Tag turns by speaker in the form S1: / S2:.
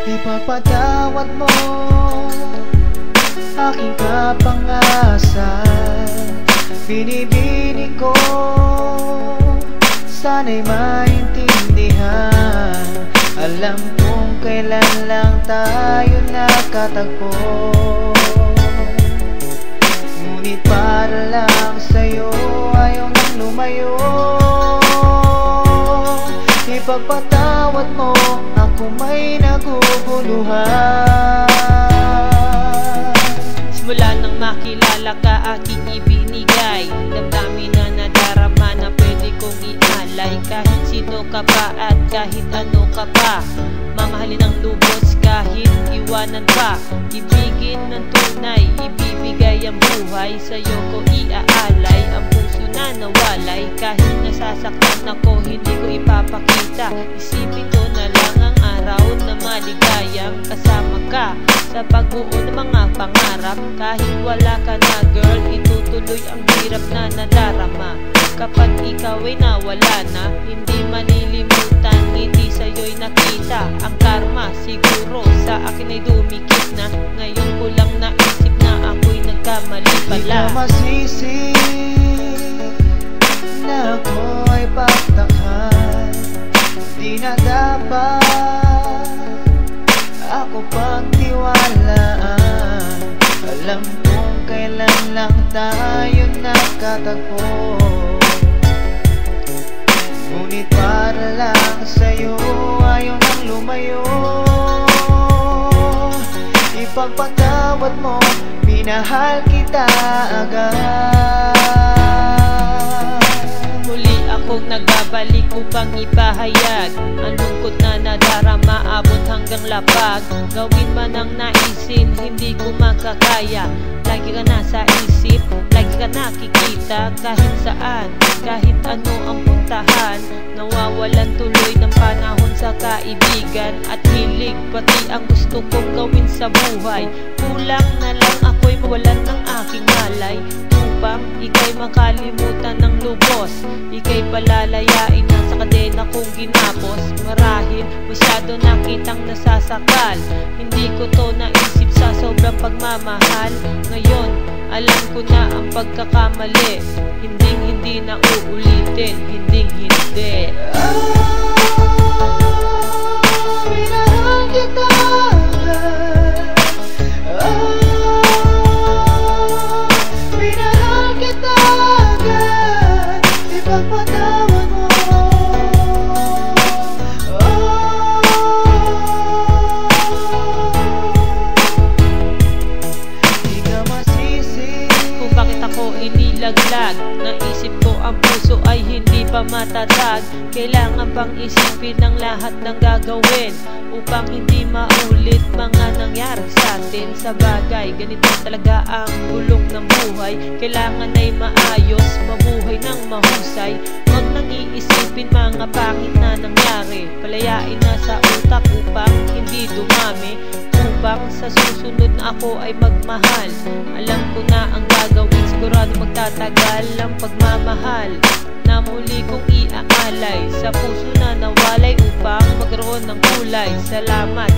S1: Ipagpatawad mo aking kapangasan. Binibini ko, sana'y maintindihan. Alam kong kailan lang tayo nakatagpo, ngunit para lang sa'yo ayaw nang lumayo. Ipagpatawad mo, ako may naguguluhan.
S2: Simula nang makilala ka, aking ibinigay damdamin na nadarama na pwede kong ialay. Kahit sino ka pa at kahit ano ka pa, mamahalin ng lubos kahit iwanan pa. Ibigin ng tunay, ibibigay ang buhay, sa'yo ko iaalay ang puso na nawalay. Kahit nasasaktan ako, hindi ko ipapakita. Isipin ko na lang ang araw na maligayang kasama ka sa pagbuo ng mga pangarap. Kahit wala ka na girl, itutuloy ang hirap na nadarama. Kapag ikaw ay nawala na, hindi malilimutan, hindi sa'yo'y nakita ang karma. Siguro sa akin ay dumikit na, ngayon ko lang naisip na ako'y nagkamali pala.
S1: Di ko masisi na ako'y pagtakhan. Di na dapat ako pagtiwalaan. Alam kong kailan lang tayo nakatagpo, ngunit para lang sa'yo ayaw nang lumayo. Ipagpatawad mo, minahal kita agad.
S2: Muli akong nagbabalik upang ipahayag ang lungkot na nadarama, abot hanggang lapag. Gawin man ang naisin, hindi ko makakaya. Lagi ka nasa isip, lagi ka nakikita. Kahit saan, kahit ano ang puntahan, nawawalan tuloy ng panahon sa kaibigan at hilig. Pati ang gusto kong gawin sa buhay, kulang na lang ako'y mawalan ng aking malay. Upang ika'y makalimutan ng lubos, ika'y palalayain na sa kadena kong ginapos. Marahil masyado nakitang nasasakal, hindi ko to naisip sa sobrang pagmamahal. Ngayon, alam ko na ang pagkakamali, hindi na uulitin, hindi.
S1: Minahal kita agad. Minahal kita agad. Ipagpatawad mo. Di ka masisi
S2: Kung bakit ako inilaglag, naisip ko ang puso ay hindi pa matatag. Kailangan pang isipin ang lahat ng gagawin upang hindi maulit mga nangyari sa atin. Sa bagay, ganito talaga ang gulong ng buhay. Kailangan ay maayos, mabuhay ng mahusay. Huwag nang iisipin mga pangit na nangyari. Palayain na sa utak upang hindi dumami, upang sa susunod na ako ay magmahal. Alam ko na ang gagawin, sigurado magtatagal ang pagmamahal na muli kong iaalay sa puso na nawalay upang magkaroon ng kulay. Salamat.